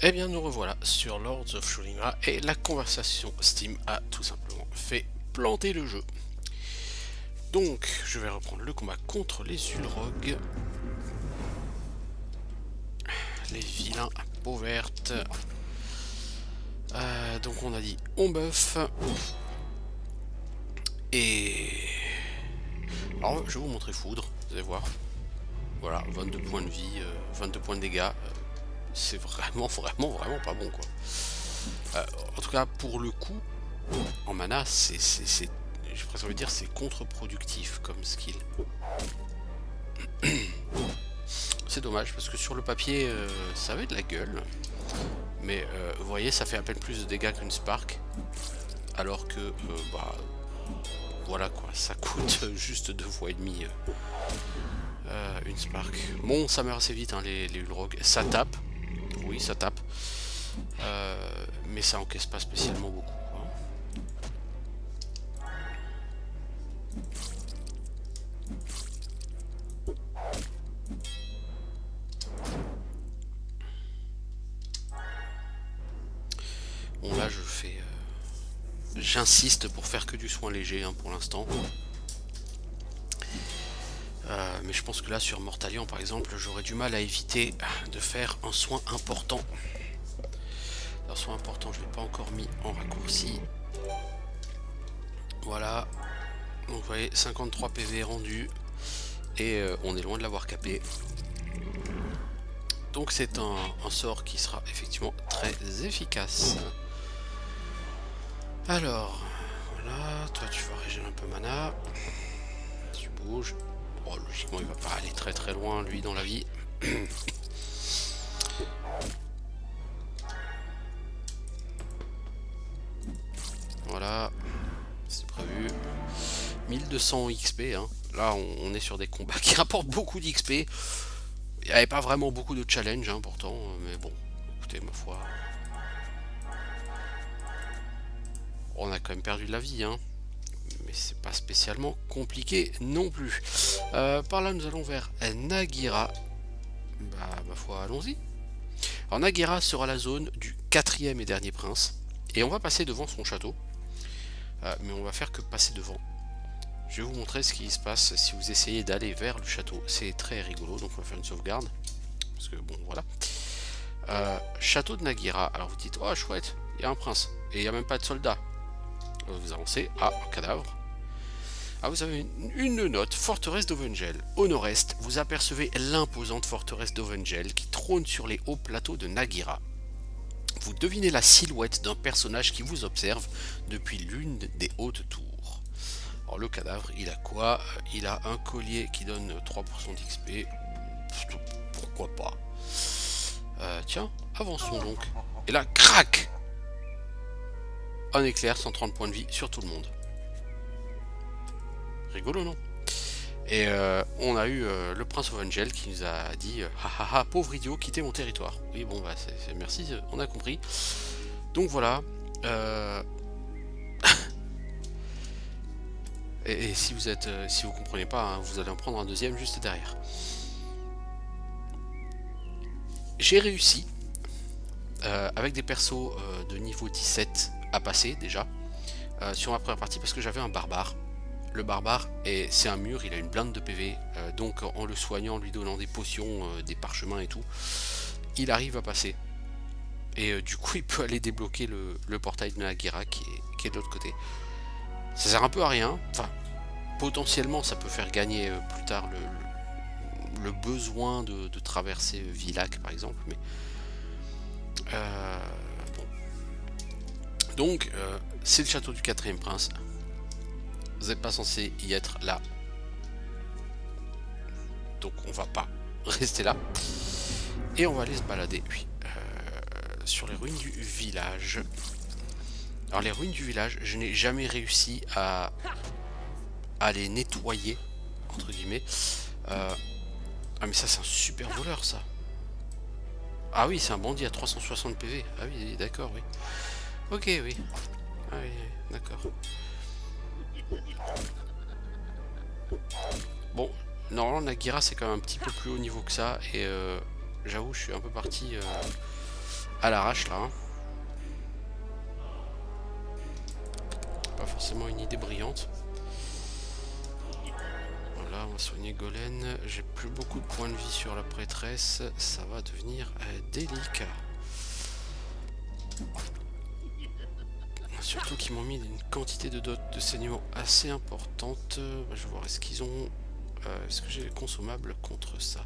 Eh bien, nous revoilà sur Lords of Shurima et la conversation Steam a tout simplement fait planter le jeu. Donc, je vais reprendre le combat contre les Ulrogs. Les vilains à peau verte. Donc, on a dit on buff. Et. Alors, je vais vous montrer Foudre, vous allez voir. Voilà, 22 points de vie, 22 points de dégâts. C'est vraiment pas bon quoi. En tout cas, pour le coup, en mana, j'ai presque envie de dire, c'est contre-productif comme skill. C'est dommage parce que sur le papier, ça avait de la gueule. Mais vous voyez, ça fait à peine plus de dégâts qu'une Spark. Alors que, voilà quoi, ça coûte juste 2 fois et demi une Spark. Bon, ça meurt assez vite, hein, les Ulrogs. Ça tape, oui, ça tape. Mais ça encaisse pas spécialement beaucoup. Bon là je fais... J'insiste pour faire que du soin léger hein, pour l'instant. Mais je pense que là sur Mortalion par exemple j'aurais du mal à éviter de faire un soin important. Un soin important je ne l'ai pas encore mis en raccourci. Voilà. Donc vous voyez 53 PV rendu. Et on est loin de l'avoir capé. Donc c'est un sort qui sera effectivement très efficace. Alors, voilà, toi tu vas régénérer un peu mana. Tu bouges. Oh, logiquement il va pas aller très très loin lui dans la vie. Voilà, c'est prévu. 1200 XP, hein. Là on est sur des combats qui rapportent beaucoup d'XP. Il n'y avait pas vraiment beaucoup de challenge hein, pourtant, mais bon, écoutez ma foi. On a quand même perdu de la vie, hein. Mais c'est pas spécialement compliqué non plus. Par là nous allons vers Nagira. Bah ma foi allons-y. Alors Nagira sera la zone du 4e et dernier prince. Et on va passer devant son château. Mais on va faire que passer devant. Je vais vous montrer ce qui se passe si vous essayez d'aller vers le château. C'est très rigolo, donc on va faire une sauvegarde. Parce que bon voilà. Château de Nagira. Alors vous dites, oh chouette, il y a un prince. Et il n'y a même pas de soldat. Vous avancez. Ah, un cadavre. Ah, vous avez une note, forteresse d'Ovengel. Au nord-est, vous apercevez l'imposante forteresse d'Ovengel qui trône sur les hauts plateaux de Nagira. Vous devinez la silhouette d'un personnage qui vous observe depuis l'une des hautes tours. Alors le cadavre, il a quoi? Il a un collier qui donne 3% d'XP. Pourquoi pas? Tiens, avançons donc. Et là, crac! Un éclair, 130 points de vie sur tout le monde. Rigolo, non? Et on a eu le prince Ovengel qui nous a dit hahaha, pauvre idiot, quittez mon territoire. Oui, bon, bah, merci, on a compris. Donc voilà. Et si vous êtes, si vous comprenez pas, hein, vous allez en prendre un deuxième juste derrière. J'ai réussi avec des persos de niveau 17 à passer déjà sur ma première partie parce que j'avais un barbare. Le barbare, c'est un mur, il a une blinde de PV, donc en le soignant, en lui donnant des potions, des parchemins et tout, il arrive à passer. Et du coup, il peut aller débloquer le portail de Nagira qui est de l'autre côté. Ça sert un peu à rien, enfin, potentiellement ça peut faire gagner plus tard le besoin de traverser Vilac par exemple, mais bon. Donc, c'est le château du 4e prince. Vous n'êtes pas censé y être là. Donc on va pas rester là. Et on va aller se balader, oui, sur les ruines du village. Alors les ruines du village, je n'ai jamais réussi à les nettoyer, entre guillemets. Ah mais ça c'est un super voleur ça. Ah oui, c'est un bandit à 360 PV. Ah oui, d'accord, oui. Ok, oui. Ah oui, d'accord. Bon, normalement Nagira c'est quand même un petit peu plus haut niveau que ça. Et j'avoue, je suis un peu parti à l'arrache là. Hein. Pas forcément une idée brillante. Voilà, on va soigner Golem. J'ai plus beaucoup de points de vie sur la prêtresse. Ça va devenir délicat. Surtout qu'ils m'ont mis une quantité de dot de saignement assez importante. Je vais voir est-ce qu'ils ont... est-ce que j'ai les consommables contre ça?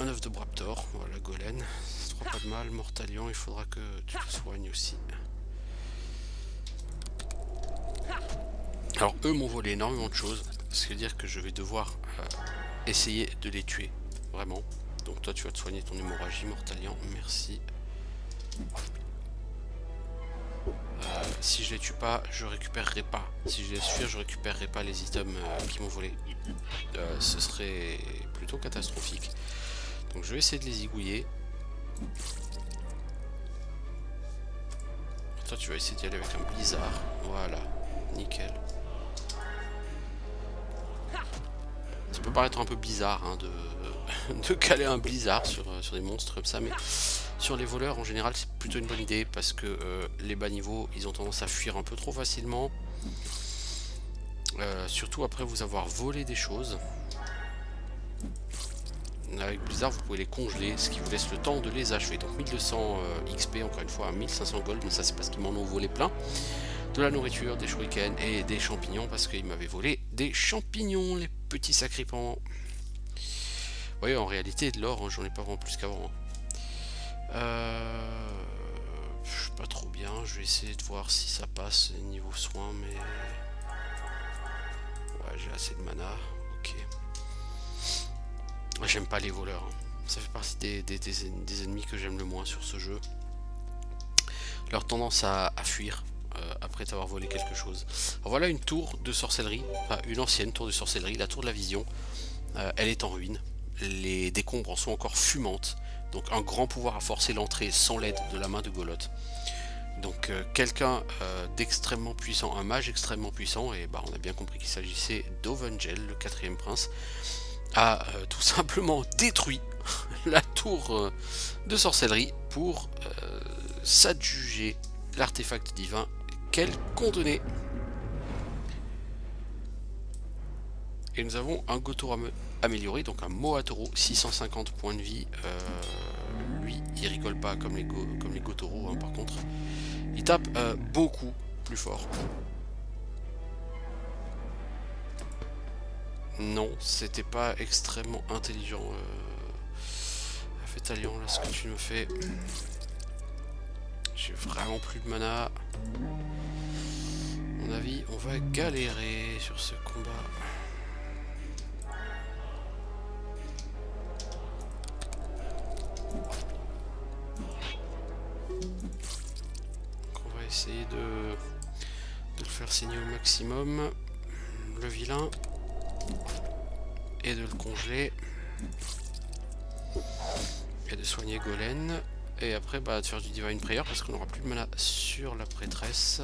Un œuf de Braptor, voilà Golem. Ça fera pas de mal. Mortalion, il faudra que tu te soignes aussi. Alors eux m'ont volé énormément de choses. Ce qui veut dire que je vais devoir essayer de les tuer. Vraiment. Donc toi tu vas te soigner ton hémorragie, Mortalion. Merci. Si je les tue pas, je récupérerai pas. Si je les laisse fuir, je récupérerai pas les items qui m'ont volé. Ce serait plutôt catastrophique. Donc je vais essayer de les zigouiller. Toi tu vas essayer d'y aller avec un blizzard. Voilà, nickel. Ça peut paraître un peu bizarre hein, de caler un blizzard sur des monstres comme ça, mais sur les voleurs en général c'est plutôt une bonne idée parce que les bas niveaux ils ont tendance à fuir un peu trop facilement. Surtout après vous avoir volé des choses. Avec Blizzard vous pouvez les congeler, ce qui vous laisse le temps de les achever. Donc 1200 XP encore une fois, 1500 gold, mais ça c'est parce qu'ils m'en ont volé plein. De la nourriture, des shurikens et des champignons parce qu'ils m'avaient volé des champignons, les petits sacripants. Vous voyez en réalité de l'or, hein, j'en ai pas vraiment plus qu'avant. Je suis pas trop bien, je vais essayer de voir si ça passe niveau soins, mais... Ouais, j'ai assez de mana, ok. J'aime pas les voleurs, hein. Ça fait partie des ennemis que j'aime le moins sur ce jeu. Leur tendance à fuir après t'avoir volé quelque chose. Alors voilà une tour de sorcellerie, enfin une ancienne tour de sorcellerie, la tour de la vision. Elle est en ruine, les décombres en sont encore fumantes. Donc un grand pouvoir a forcé l'entrée sans l'aide de la main de Goloth. Donc quelqu'un d'extrêmement puissant, un mage extrêmement puissant, et bah, on a bien compris qu'il s'agissait d'Ovengel, le 4e prince, a tout simplement détruit la tour de sorcellerie pour s'adjuger l'artefact divin qu'elle contenait. Et nous avons un Gotoro amélioré, donc un Mohatoro, 650 points de vie. Lui, il rigole pas comme les Gotoro, hein, par contre. Il tape beaucoup plus fort. Non, c'était pas extrêmement intelligent. Fétalion, là, ce que tu me fais. J'ai vraiment plus de mana. À mon avis, on va galérer sur ce combat. Donc on va essayer de le faire saigner au maximum. Le vilain. Et de le congeler. Et de soigner Golem. Et après bah, de faire du Divine Prayer parce qu'on n'aura plus de mana sur la prêtresse.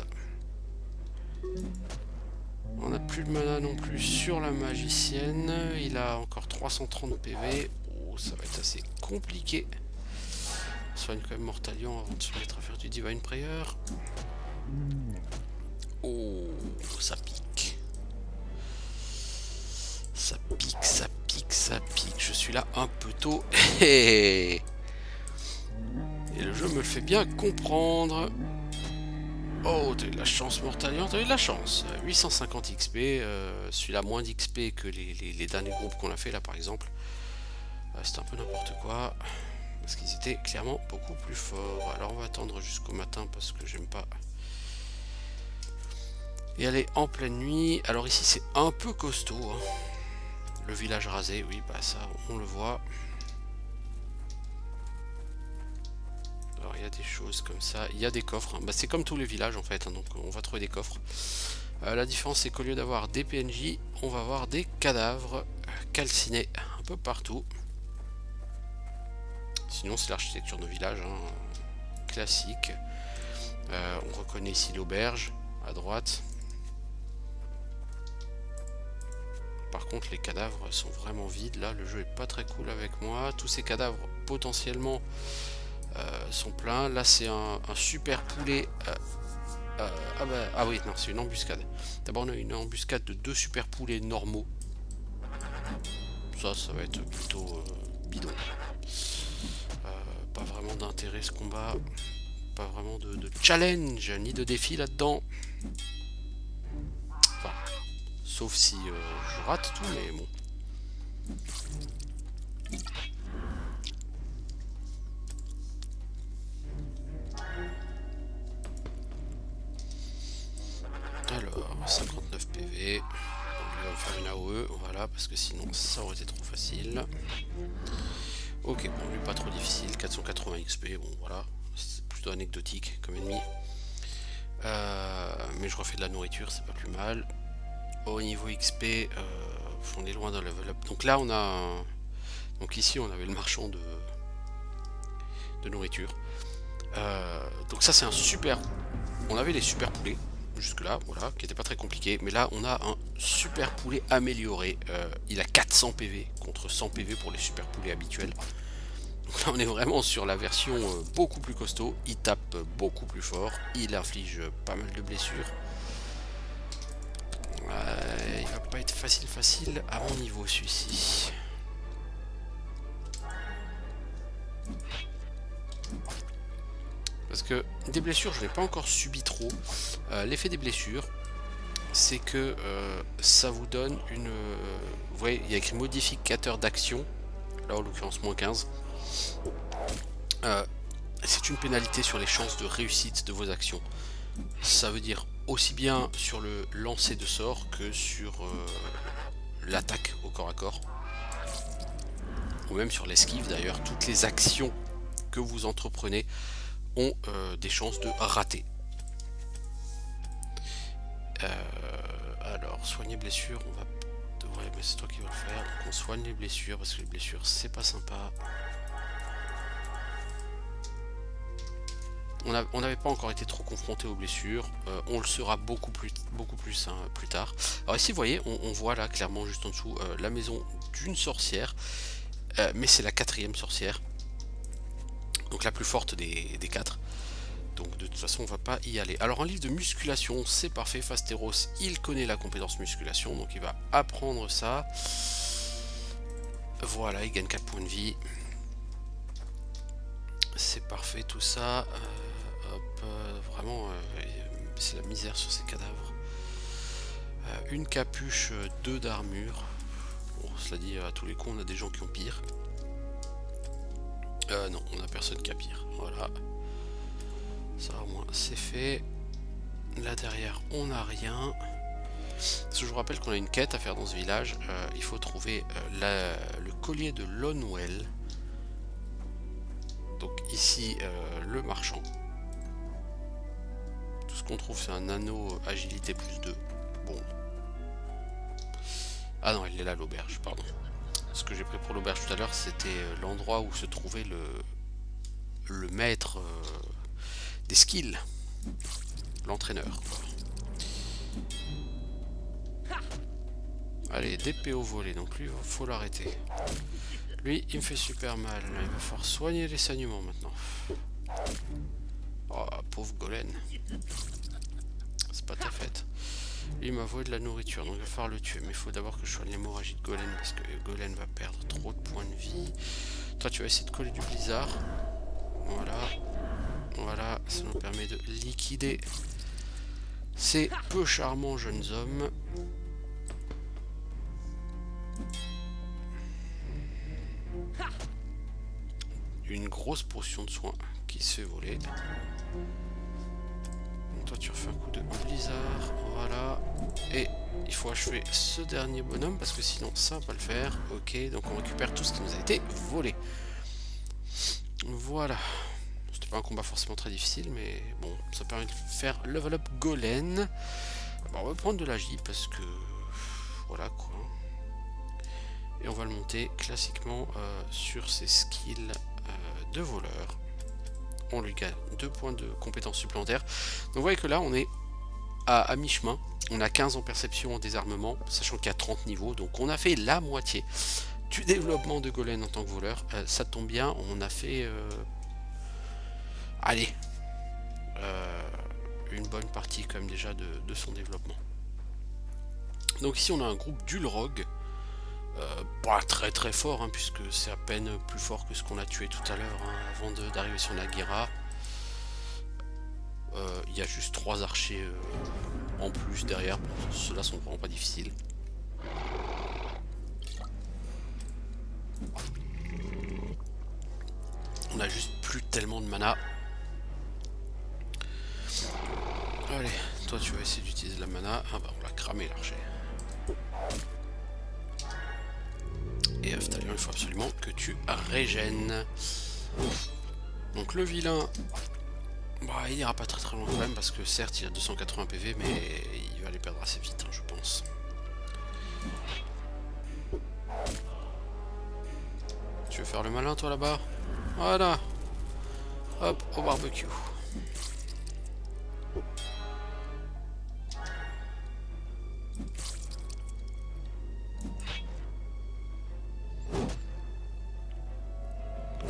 On n'a plus de mana non plus sur la magicienne. Il a encore 330 PV. Oh, ça va être assez compliqué. On soigne quand même Mortalion avant de se mettre à faire du Divine Prayer. Oh, ça pique. Ça pique, ça pique, ça pique. Je suis là un peu tôt. Et le jeu me le fait bien comprendre. Oh, t'as eu de la chance, Mortalion, t'as eu de la chance. 850 XP, celui-là moins d'XP que les derniers groupes qu'on a fait là par exemple. C'était un peu n'importe quoi. Parce qu'ils étaient clairement beaucoup plus forts. Alors on va attendre jusqu'au matin parce que j'aime pas. Et aller en pleine nuit. Alors ici c'est un peu costaud. Hein. Le village rasé, oui, bah ça on le voit. Alors il y a des choses comme ça, il y a des coffres, hein. Bah, c'est comme tous les villages en fait, hein, donc on va trouver des coffres. La différence c'est qu'au lieu d'avoir des PNJ, on va avoir des cadavres calcinés un peu partout. Sinon c'est l'architecture de village, hein, classique. On reconnaît ici l'auberge à droite. Par contre les cadavres sont vraiment vides, là le jeu est pas très cool avec moi. Tous ces cadavres potentiellement sont pleins. Là c'est un super poulet. Ah oui, non, c'est une embuscade. D'abord on a une embuscade de 2 super poulets normaux. Ça va être plutôt bidon. Pas vraiment d'intérêt ce combat. Pas vraiment de challenge ni de défi là-dedans. Enfin, sauf si je rate tout, mais bon. Alors, 59 PV. On va faire une AOE, voilà, parce que sinon ça aurait été trop facile. Ok, bon, lui pas trop difficile, 480 XP, bon voilà, c'est plutôt anecdotique comme ennemi. Mais je refais de la nourriture, c'est pas plus mal. Au niveau XP, on est loin d'un level up. Donc là on a... Donc ici on avait le marchand de nourriture. Donc ça c'est un super... On avait les super poulets jusque là, voilà, qui n'était pas très compliqué. Mais là on a un super poulet amélioré. Il a 400 PV contre 100 PV pour les super poulets habituels. Donc là on est vraiment sur la version beaucoup plus costaud. Il tape beaucoup plus fort. Il inflige pas mal de blessures. Il va pas être facile à mon niveau celui-ci. Parce que des blessures, je n'ai pas encore subi trop. L'effet des blessures, c'est que ça vous donne une... vous voyez, il y a écrit modificateur d'action. Là, en l'occurrence, moins 15. C'est une pénalité sur les chances de réussite de vos actions. Ça veut dire aussi bien sur le lancer de sort que sur l'attaque au corps à corps. Ou même sur l'esquive d'ailleurs. Toutes les actions que vous entreprenez ont des chances de rater. Alors, soigner blessures, on va... Ouais, mais c'est toi qui vas le faire. Donc on soigne les blessures, parce que les blessures, c'est pas sympa. On n'avait pas encore été trop confronté aux blessures. On le sera beaucoup plus hein, plus tard. Alors ici, vous voyez, on voit là, clairement, juste en dessous, la maison d'une sorcière. Mais c'est la 4e sorcière. Donc la plus forte des 4. Donc de toute façon on va pas y aller. Alors un livre de musculation, c'est parfait. Fasteros, il connaît la compétence musculation, donc il va apprendre ça. Voilà, il gagne 4 points de vie. C'est parfait tout ça. Vraiment, c'est la misère sur ces cadavres. Une capuche, 2 d'armure. Bon, cela dit, à tous les coups, on a des gens qui ont pire. Non, on a personne qui a pire. Voilà. Ça au moins c'est fait. Là derrière on n'a rien. Parce que je vous rappelle qu'on a une quête à faire dans ce village. Il faut trouver le collier de Lonwell. Donc ici le marchand. Tout ce qu'on trouve c'est un anneau agilité plus 2. Bon. Ah non il est là l'auberge, pardon. Ce que j'ai pris pour l'auberge tout à l'heure c'était l'endroit où se trouvait le maître des skills, l'entraîneur. Allez, des PO volés, donc lui, il faut l'arrêter. Lui, il me fait super mal. Il va falloir soigner les saignements maintenant. Oh, pauvre Golem. C'est pas ta fête. Il m'a volé de la nourriture, donc il va falloir le tuer. Mais il faut d'abord que je soigne l'hémorragie de Golem, parce que Golem va perdre trop de points de vie. Toi, tu vas essayer de coller du blizzard. Voilà. Voilà, ça nous permet de liquider ces peu charmants jeunes hommes. Une grosse potion de soin qui se fait voler. Donc toi tu refais un coup de blizzard, voilà. Et il faut achever ce dernier bonhomme parce que sinon ça va pas le faire. Ok, donc on récupère tout ce qui nous a été volé. Voilà. Pas un combat forcément très difficile, mais bon, ça permet de faire level up Golem. On va prendre de la J parce que voilà quoi. Et on va le monter classiquement sur ses skills de voleur. On lui gagne 2 points de compétences supplémentaires. Donc vous voyez que là on est à mi-chemin. On a 15 en perception en désarmement, sachant qu'il y a 30 niveaux. Donc on a fait la moitié du développement de Golem en tant que voleur. Ça tombe bien, on a fait... Allez, une bonne partie quand même déjà de son développement. Donc ici on a un groupe d'Ulrog, pas très très fort, hein, puisque c'est à peine plus fort que ce qu'on a tué tout à l'heure, hein, avant d'arriver sur Nagira. Il y a juste 3 archers en plus derrière, bon, ceux-là sont vraiment pas difficiles. On a juste plus tellement de mana. Allez, toi tu vas essayer d'utiliser la mana. Ah bah on l'a cramé l'archer. Et Aftalion, il faut absolument que tu régènes. Donc le vilain, bah, il ira pas très très loin quand même, parce que certes il a 280 PV, mais il va les perdre assez vite, hein, je pense. Tu veux faire le malin toi là-bas? Voilà. Hop, au barbecue.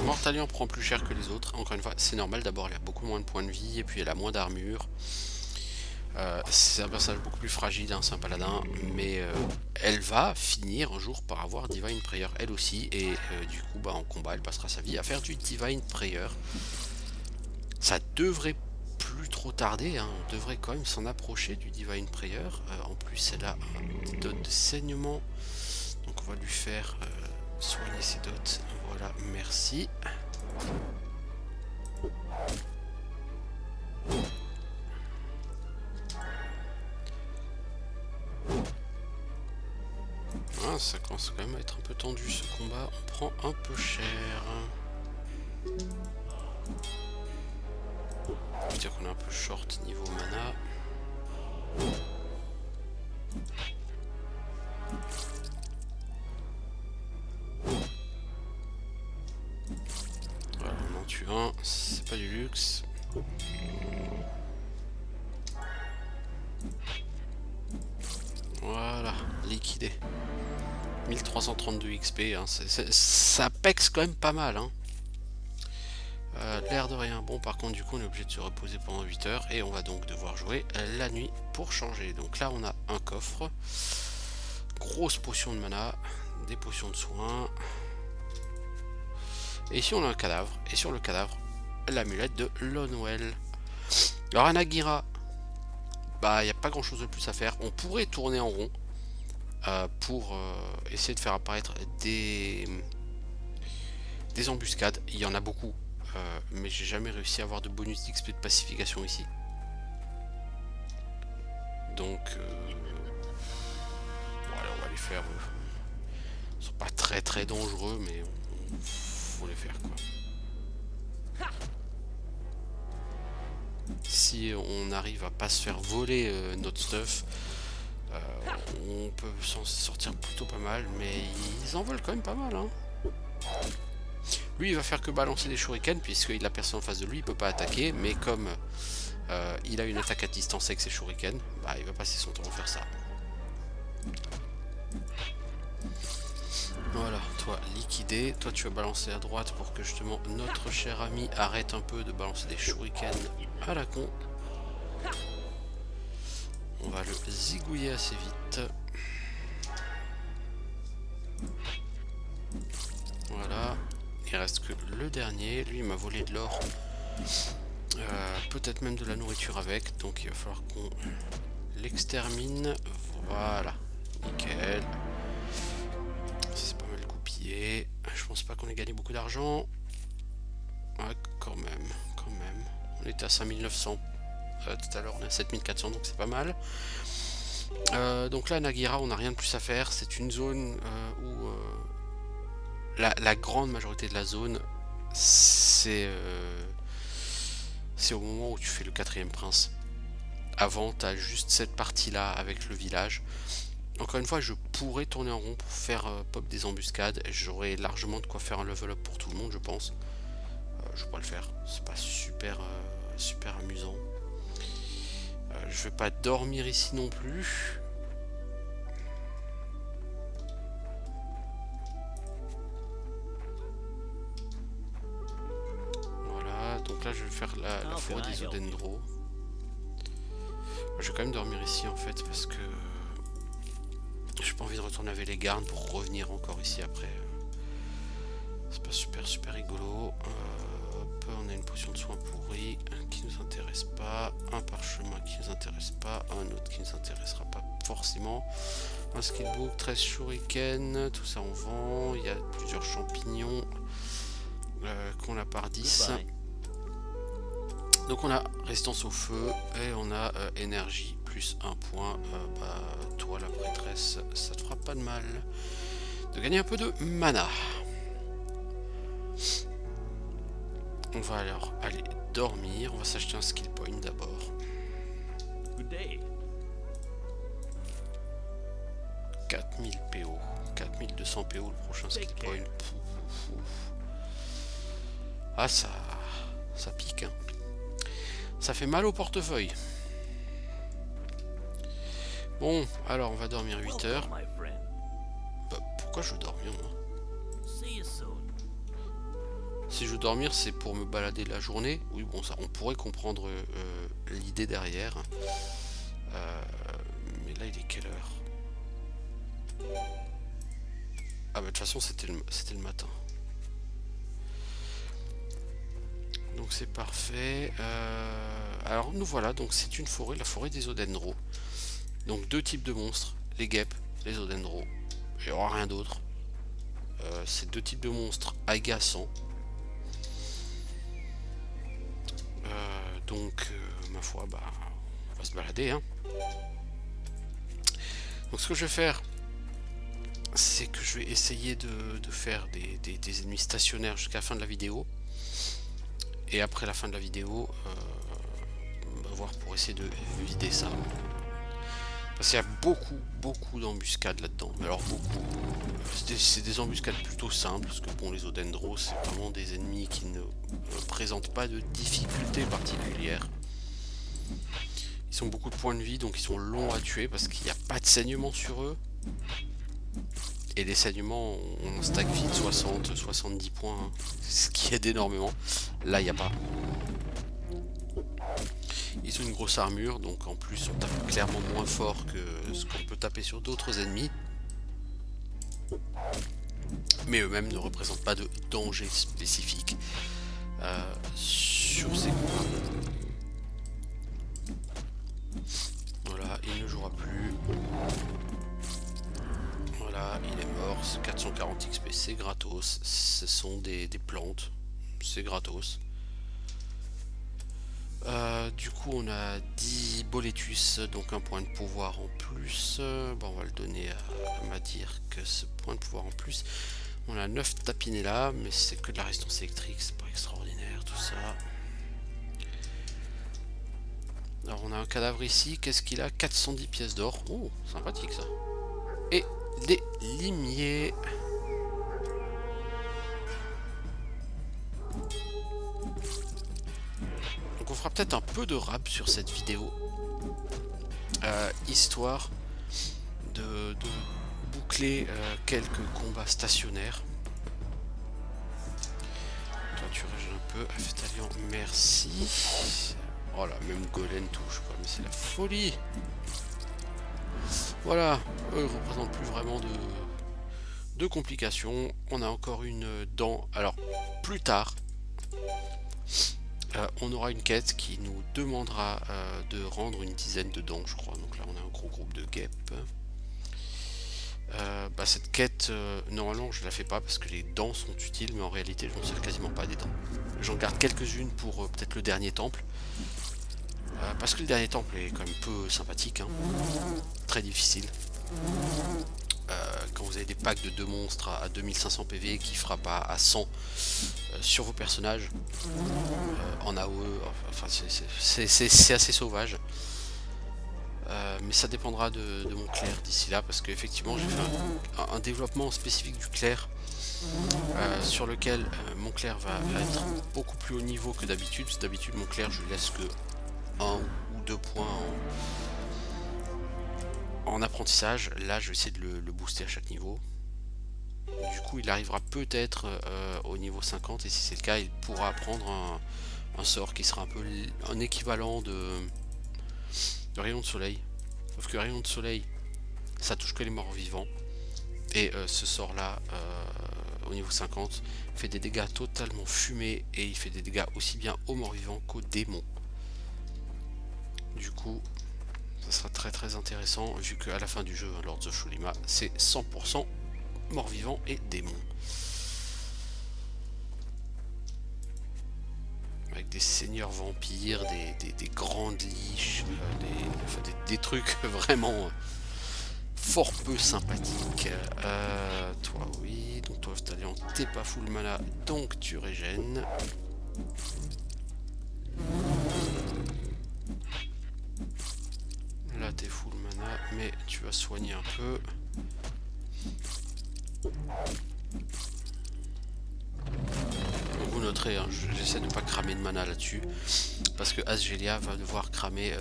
Mortalion prend plus cher que les autres. Encore une fois, c'est normal. D'abord, elle a beaucoup moins de points de vie et puis elle a moins d'armure. C'est un personnage beaucoup plus fragile, hein, c'est un paladin, mais elle va finir un jour par avoir Divine Prayer elle aussi, et du coup, bah, en combat, elle passera sa vie à faire du Divine Prayer. Ça devrait plus trop tarder, hein, on devrait quand même s'en approcher du Divine Prayer. En plus, elle a un dot de saignement, donc on va lui faire soigner ses dots. Voilà, merci. Ah, ça commence quand même à être un peu tendu ce combat, on prend un peu cher. Je veux dire qu'on est un peu short niveau mana. Voilà, on en tue un, c'est pas du luxe. Voilà, liquidé. 1332 XP, hein, ça pexe quand même pas mal. Hein. L'air de rien. Bon, par contre, du coup, on est obligé de se reposer pendant 8 heures et on va donc devoir jouer la nuit pour changer. Donc là, on a un coffre, grosse potion de mana, des potions de soins. Et ici, on a un cadavre. Et sur le cadavre, l'amulette de Lonwell. Alors, à Nagira, bah, il n'y a pas grand chose de plus à faire. On pourrait tourner en rond pour essayer de faire apparaître des embuscades. Il y en a beaucoup. Mais j'ai jamais réussi à avoir de bonus d'XP de pacification ici. Donc, bon, allez, on va les faire. Ils sont pas très très dangereux, mais faut les faire quoi. Si on arrive à pas se faire voler notre stuff, on peut s'en sortir plutôt pas mal, mais ils en volent quand même pas mal. Hein. Lui, il va faire que balancer des shurikens, puisqu'il a personne en face de lui, il peut pas attaquer, mais comme il a une attaque à distance avec ses shurikens, bah, il va passer son temps à faire ça. Voilà, toi liquidé, toi tu vas balancer à droite pour que justement notre cher ami arrête un peu de balancer des shurikens à la con. On va le zigouiller assez vite. Voilà, il reste que le dernier, lui il m'a volé de l'or. Peut-être même de la nourriture avec, donc il va falloir qu'on l'extermine. Voilà, nickel. C'est pas mal goupillé. Je pense pas qu'on ait gagné beaucoup d'argent. Ouais, quand même, quand même. On était à 5900 tout à l'heure, on est à 7400, donc c'est pas mal. Donc là, à Nagira, on n'a rien de plus à faire. C'est une zone où la grande majorité de la zone, c'est au moment où tu fais le 4ème prince. Avant, tu as juste cette partie-là avec le village. Encore une fois, je pourrais tourner en rond pour faire pop des embuscades. J'aurais largement de quoi faire un level up pour tout le monde, je pense. Je pourrais le faire. C'est pas super, super amusant. Je vais pas dormir ici non plus. Voilà, donc Donc là je vais faire la forêt des Odendro. Je vais quand même dormir ici en fait parce que j'ai pas envie de retourner avec les gardes pour revenir encore ici après. C'est pas super rigolo. Hop, on a une potion de soins pourrie qui nous intéresse pas, un parchemin qui nous intéresse pas, un autre qui nous intéressera pas forcément, un skillbook, 13 shuriken, tout ça on vend. Il y a plusieurs champignons qu'on a par 10. Donc on a résistance au feu et on a énergie plus 1 point. Toi la prêtresse, ça te fera pas de mal de gagner un peu de mana. On va alors aller dormir. On va s'acheter un skill point d'abord. 4000 PO, 4200 PO le prochain skill point. Ah ça pique hein. Ça fait mal au portefeuille. Bon, alors on va dormir 8 heures. Bah, pourquoi je veux dormir moi? Si je veux dormir, c'est pour me balader la journée. Oui, bon, ça, on pourrait comprendre l'idée derrière. Mais là, il est quelle heure? Ah bah de toute façon, c'était le matin. Donc c'est parfait. Alors nous voilà, donc c'est une forêt, la forêt des Odendro. Donc deux types de monstres, les guêpes, les Odendro. Il n'y aura rien d'autre. C'est deux types de monstres agaçants. Ma foi, bah, on va se balader. Hein. Donc ce que je vais faire, c'est que je vais essayer de faire des ennemis stationnaires jusqu'à la fin de la vidéo. Et après la fin de la vidéo, on va voir pour essayer de vider ça. Parce qu'il y a beaucoup d'embuscades là-dedans. Alors beaucoup. C'est des embuscades plutôt simples, parce que bon, les Odendro, c'est vraiment des ennemis qui ne présentent pas de difficultés particulières. Ils ont beaucoup de points de vie, donc ils sont longs à tuer, parce qu'il n'y a pas de saignement sur eux. Et les saignements, on stack vite 60-70 points, hein, ce qui aide énormément. Là, il n'y a pas. Ils ont une grosse armure, donc en plus on tape clairement moins fort que ce qu'on peut taper sur d'autres ennemis. Mais eux-mêmes ne représentent pas de danger spécifique sur ces combats. Voilà, il ne jouera plus. Voilà, il est mort. 440 XP, c'est gratos. Ce sont des plantes, c'est gratos. Du coup on a 10 boletus, donc un point de pouvoir en plus. Bon, on va le donner à Madir que ce point de pouvoir en plus. On a 9 tapinella, mais c'est que de la résistance électrique, c'est pas extraordinaire tout ça. Alors on a un cadavre ici, qu'est-ce qu'il a? 410 pièces d'or, oh sympathique ça. Et des limiers. Donc on fera peut-être un peu de rap sur cette vidéo, histoire de boucler quelques combats stationnaires. Toi tu régènes un peu, Aftalion, merci. Oh là, même Golem touche quoi, mais c'est la folie. Voilà, eux ils représentent plus vraiment de complications. On a encore une dent, alors plus tard. On aura une quête qui nous demandera de rendre une dizaine de dents, je crois. Donc là, on a un gros groupe de guêpes. Cette quête, normalement, je la fais pas parce que les dents sont utiles, mais en réalité, je n'en sers quasiment pas des dents. J'en garde quelques-unes pour peut-être le dernier temple. Parce que le dernier temple est quand même peu sympathique. Hein. Très difficile. Quand vous avez des packs de 2 monstres à 2500 PV qui frappent à 100 sur vos personnages en AOE, enfin c'est assez sauvage. Mais ça dépendra de mon clerc d'ici là, parce qu'effectivement j'ai fait un développement spécifique du clerc sur lequel mon clerc va être beaucoup plus haut niveau que d'habitude. D'habitude mon clerc je lui laisse que 1 ou 2 points en apprentissage. Là je vais essayer de le booster à chaque niveau. Du coup il arrivera peut-être au niveau 50, et si c'est le cas il pourra prendre un sort qui sera un peu un équivalent de rayon de soleil. Sauf que rayon de soleil, ça touche que les morts vivants. Et ce sort là, au niveau 50, fait des dégâts totalement fumés. Et il fait des dégâts aussi bien aux morts vivants qu'aux démons. Du coup, ça sera très très intéressant. Vu qu'à la fin du jeu, Lords of Shulima, c'est 100% morts vivants et démons. Avec des seigneurs vampires, des grandes liches, des trucs vraiment fort peu sympathiques. Toi oui, donc toi Aftalion, t'es pas full mana, donc tu régènes. Là t'es full mana, mais tu vas soigner un peu. Vous noterez, hein, j'essaie de ne pas cramer de mana là-dessus, parce que Asgelia va devoir cramer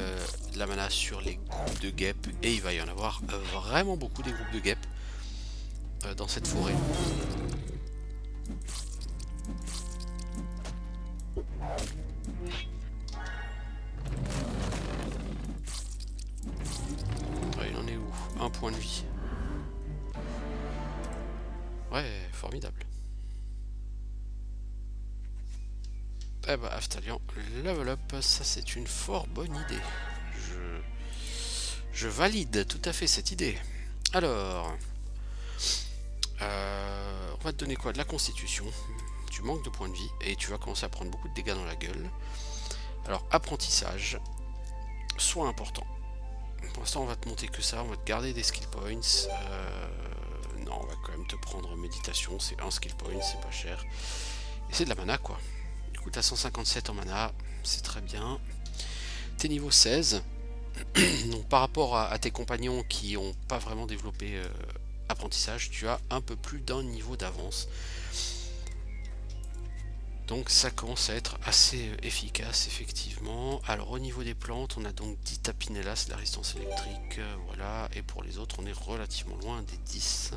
de la mana sur les groupes de guêpes, et il va y en avoir vraiment beaucoup des groupes de guêpes dans cette forêt. Ouais, il en est où? Un point de vie. Ouais, formidable. Eh bah Aftalion, level up, ça c'est une fort bonne idée. Je valide tout à fait cette idée. Alors, on va te donner quoi? De la constitution. Tu manques de points de vie et tu vas commencer à prendre beaucoup de dégâts dans la gueule. Alors, apprentissage, soin important. Pour l'instant, on va te monter que ça, on va te garder des skill points. Non, on va quand même te prendre méditation, c'est un skill point, c'est pas cher. Et c'est de la mana quoi. Du coup, t'as 157 en mana, c'est très bien. T'es niveau 16. Donc par rapport à tes compagnons qui n'ont pas vraiment développé apprentissage, tu as un peu plus d'un niveau d'avance. Donc ça commence à être assez efficace effectivement. Alors au niveau des plantes, on a donc 10 tapinellas, c'est la résistance électrique, voilà. Et pour les autres, on est relativement loin des 10.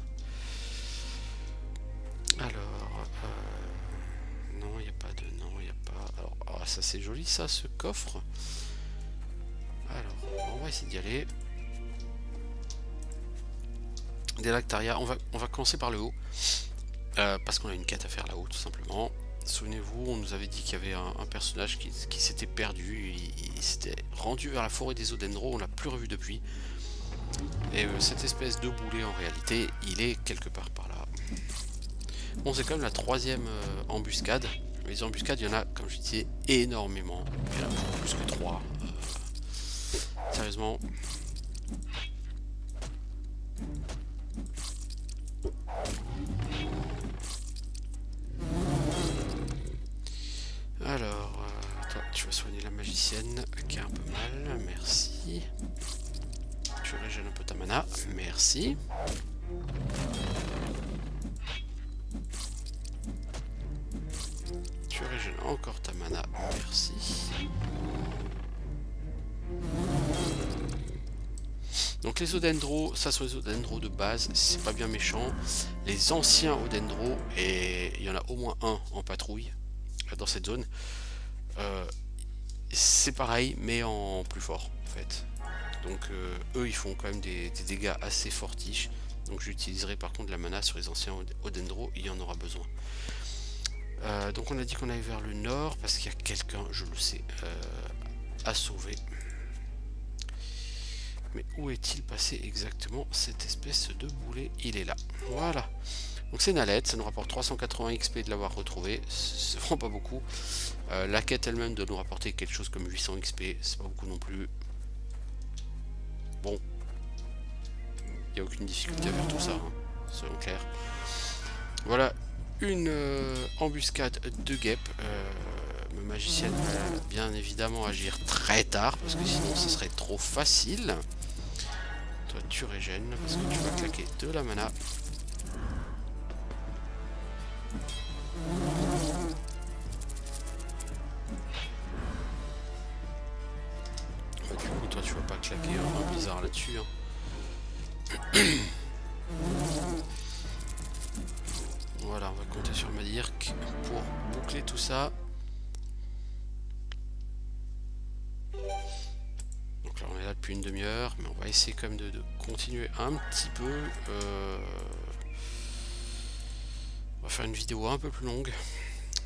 Alors, non, il n'y a pas de... Non, il n'y a pas... Alors, oh, ça c'est joli ça, ce coffre. Alors, on va essayer d'y aller. Des Lactaria, on va commencer par le haut. Parce qu'on a une quête à faire là-haut, tout simplement. Souvenez-vous, on nous avait dit qu'il y avait un personnage qui s'était perdu. Il s'était rendu vers la forêt des Odendro, on l'a plus revu depuis. Et cette espèce de boulet, en réalité, il est quelque part par là. Bon, c'est quand même la troisième embuscade. Les embuscades, il y en a, comme je disais, énormément. Il y en a beaucoup plus que 3. Sérieusement. Alors, toi, tu vas soigner la magicienne qui a un peu mal. Merci. Tu régènes un peu ta mana. Merci. Tu régènes encore ta mana. Merci. Donc les Odendro, ça sont les Odendro de base, c'est pas bien méchant. Les anciens Odendro, et il y en a au moins un en patrouille dans cette zone, c'est pareil mais en plus fort en fait. Donc eux ils font quand même des dégâts assez fortiches. Donc j'utiliserai par contre la mana sur les anciens Odendro, il y en aura besoin. Donc on a dit qu'on allait vers le nord parce qu'il y a quelqu'un, je le sais, à sauver. Mais où est-il passé exactement cette espèce de boulet? Il est là. Voilà. Donc c'est Nalette, ça nous rapporte 380 XP de l'avoir retrouvé. C'est vraiment pas beaucoup. La quête elle-même doit nous rapporter quelque chose comme 800 XP. C'est pas beaucoup non plus. Bon. Il n'y a aucune difficulté à faire tout ça. Hein, soyons clairs. Voilà. Une embuscade de guêpes. Ma magicienne va bien évidemment agir très tard. Parce que sinon ce serait trop facile. Toi tu régènes parce que tu vas claquer de la mana. Bah, du coup toi tu vas pas claquer un blizzard là-dessus. Hein. Voilà, on va compter sur Madirk pour boucler tout ça. depuis une demi-heure, mais on va essayer quand même de continuer un petit peu. On va faire une vidéo un peu plus longue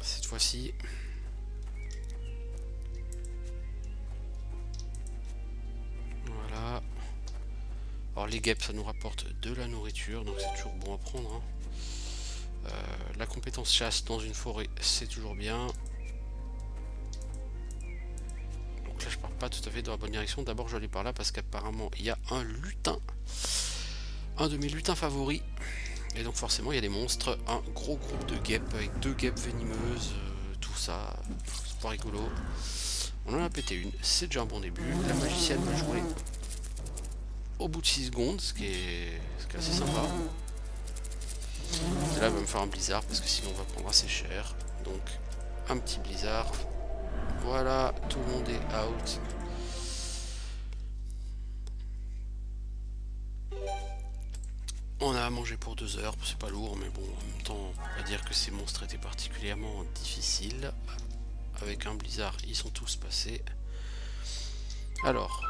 cette fois-ci. Voilà. Alors les guêpes, ça nous rapporte de la nourriture, donc c'est toujours bon à prendre, hein. La compétence chasse dans une forêt, c'est toujours bien. Donc là je pars pas tout à fait dans la bonne direction. D'abord je vais aller par là parce qu'apparemment il y a un lutin, un de mes lutins favoris, et donc forcément il y a des monstres. Un gros groupe de guêpes avec 2 guêpes venimeuses, tout ça, c'est pas rigolo. On en a pété une, c'est déjà un bon début. La magicienne va jouer au bout de 6 secondes, ce qui est assez sympa. Et là, elle va me faire un blizzard parce que sinon on va prendre assez cher. Donc, un petit blizzard. Voilà, tout le monde est out. On a à manger pour 2 heures, c'est pas lourd, mais bon, en même temps, on va dire que ces monstres étaient particulièrement difficiles. Avec un blizzard, ils sont tous passés. Alors.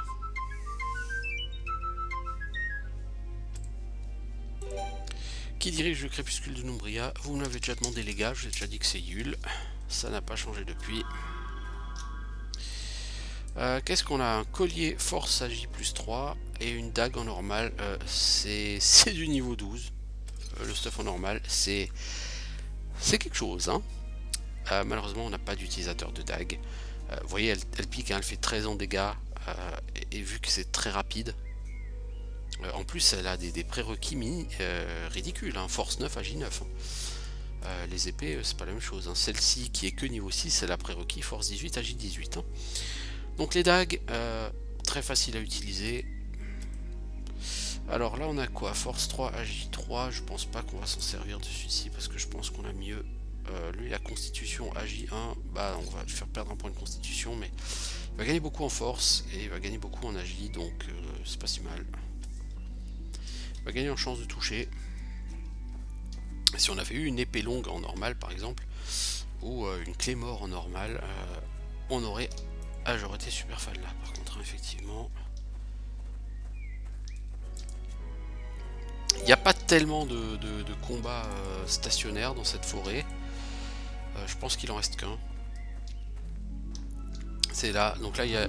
Qui dirige le crépuscule de Noumbria? Vous me l'avez déjà demandé les gars, je vous ai déjà dit que c'est Yule. Ça n'a pas changé depuis. Qu'est-ce qu'on a? Un collier force agi plus 3 et une dague en normal. C'est du niveau 12. Le stuff en normal, c'est quelque chose, hein. Malheureusement, on n'a pas d'utilisateur de dague. Vous voyez, elle pique, hein, elle fait 13 en dégâts. Et vu que c'est très rapide, en plus elle a des prérequis ridicules, hein. Force 9 agi 9. Les épées, c'est pas la même chose, hein. Celle-ci qui est que niveau 6, elle a prérequis force 18 agi 18. Hein. Donc les dagues, très facile à utiliser. Alors là on a quoi? Force 3 agi 3, je pense pas qu'on va s'en servir de celui-ci parce que je pense qu'on a mieux. Lui la constitution agi 1, bah on va lui faire perdre un point de constitution, mais il va gagner beaucoup en force et il va gagner beaucoup en agi, donc c'est pas si mal. Il va gagner en chance de toucher. Si on avait eu une épée longue en normal par exemple, ou une clé mort en normal, on aurait... Ah, j'aurais été super fan là par contre, hein, effectivement. Il n'y a pas tellement de combats stationnaires dans cette forêt. Je pense qu'il en reste qu'un. C'est là, donc là il y a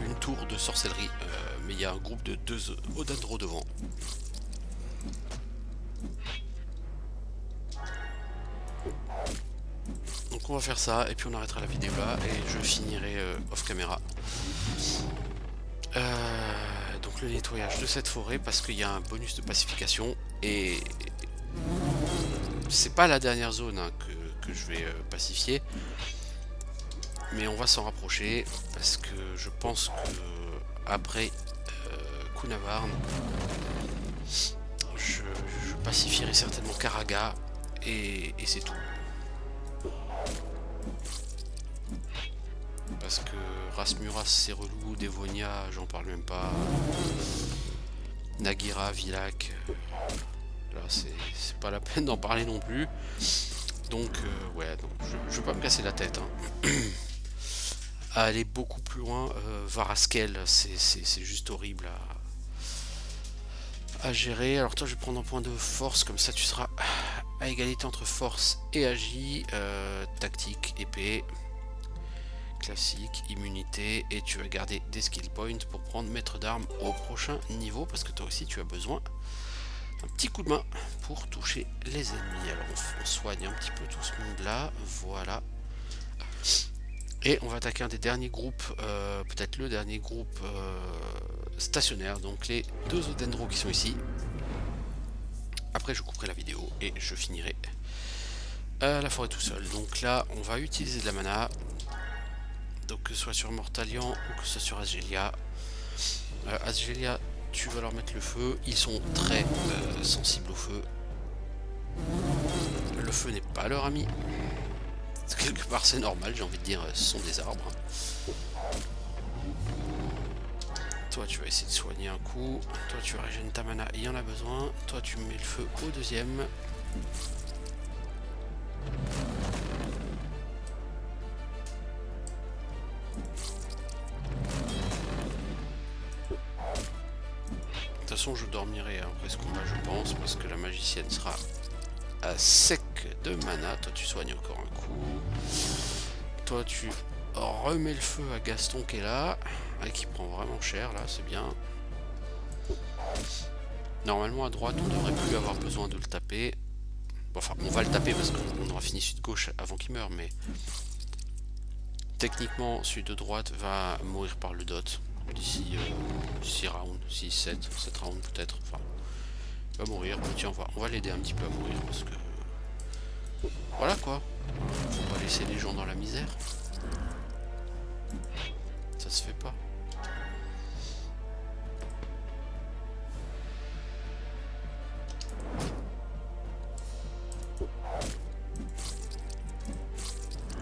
une tour de sorcellerie, mais il y a un groupe de 2 Odandro devant. Donc on va faire ça et puis on arrêtera la vidéo là et je finirai off caméra. Donc le nettoyage de cette forêt parce qu'il y a un bonus de pacification et c'est pas la dernière zone, hein, que je vais pacifier, mais on va s'en rapprocher parce que je pense que après Kunavarn je pacifierai certainement Karaga et c'est tout. Parce que Rasmuras c'est relou, Devonia j'en parle même pas, Nagira, Vilak, là c'est pas la peine d'en parler non plus. Donc ouais, donc, je veux pas me casser la tête, hein. À aller beaucoup plus loin, Varaskel c'est juste horrible à gérer. Alors toi je vais prendre un point de force, comme ça tu seras à égalité entre force et agi, tactique, épée. Classique, immunité, et tu vas garder des skill points pour prendre maître d'armes au prochain niveau parce que toi aussi tu as besoin d'un petit coup de main pour toucher les ennemis. Alors on soigne un petit peu tout ce monde là, voilà, et on va attaquer un des derniers groupes, peut-être le dernier groupe stationnaire, donc les 2 Odandro qui sont ici. Après je couperai la vidéo et je finirai la forêt tout seul. Donc là on va utiliser de la mana. Donc que ce soit sur Mortalion ou que ce soit sur Asgelia. Asgelia, tu vas leur mettre le feu. Ils sont très sensibles au feu. Le feu n'est pas leur ami. Quelque part c'est normal, j'ai envie de dire, ce sont des arbres. Toi tu vas essayer de soigner un coup. Toi tu vas régénérer ta mana, il y en a besoin. Toi tu mets le feu au deuxième. façon, je dormirai après ce combat, je pense, parce que la magicienne sera à sec de mana. Toi, tu soignes encore un coup. Toi, tu remets le feu à Gaston qui est là, qui prend vraiment cher, là, c'est bien. Normalement, à droite, on devrait plus avoir besoin de le taper. Bon, enfin, on va le taper parce qu'on aura fini celui de gauche avant qu'il meure, mais... Techniquement, celui de droite va mourir par le dot d'ici 6 rounds, 6, 7 rounds peut-être. Enfin, il va mourir. Bon, tiens, on va l'aider un petit peu à mourir parce que... Voilà quoi. On va laisser les gens dans la misère. Ça se fait pas.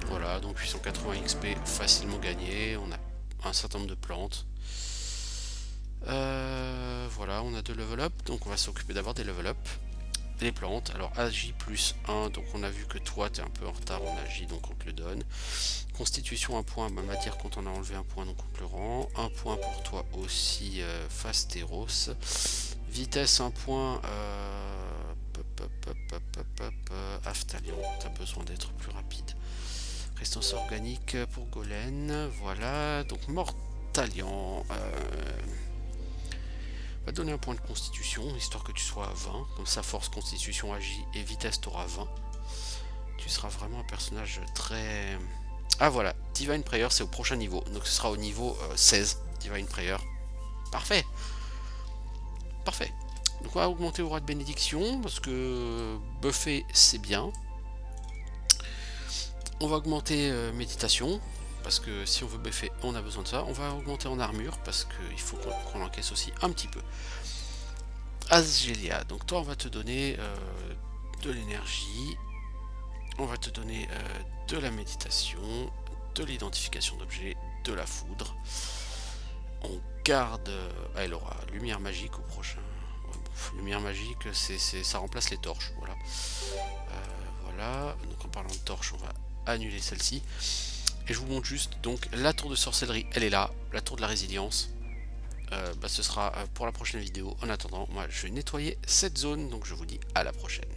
Voilà, donc 880 XP facilement gagné. On a un certain nombre de plantes. Voilà, on a 2 level up, donc on va s'occuper d'avoir des level up. Les plantes, alors AJ plus 1, donc on a vu que toi tu es un peu en retard en AJ, donc on te le donne. Constitution 1 point, bah, matière quand on a enlevé un point, donc on te le rend. 1 point pour toi aussi, Fasteros. Vitesse 1 point, Aftalion, tu as besoin d'être plus rapide. Résistance organique pour Golen, voilà, donc Mortalion. Va donner un point de constitution, histoire que tu sois à 20. Comme ça, force, constitution, agi et vitesse, tu auras 20. Tu seras vraiment un personnage très... Ah voilà, Divine Prayer, c'est au prochain niveau. Donc ce sera au niveau 16, Divine Prayer. Parfait. Parfait. Donc on va augmenter Aura de bénédiction, parce que buffer, c'est bien. On va augmenter méditation, parce que si on veut buffer, on a besoin de ça. On va augmenter en armure, parce qu'il faut qu'on l'encaisse aussi un petit peu. Asgelia, donc toi on va te donner de l'énergie, on va te donner de la méditation, de l'identification d'objets, de la foudre. On garde... elle aura lumière magique au prochain. Ouais, bon, lumière magique, ça remplace les torches, voilà. Voilà, donc en parlant de torches, on va annuler celle-ci. Et je vous montre juste, donc la tour de sorcellerie, elle est là, la tour de la résilience. Ce sera pour la prochaine vidéo. En attendant, moi je vais nettoyer cette zone, donc je vous dis à la prochaine.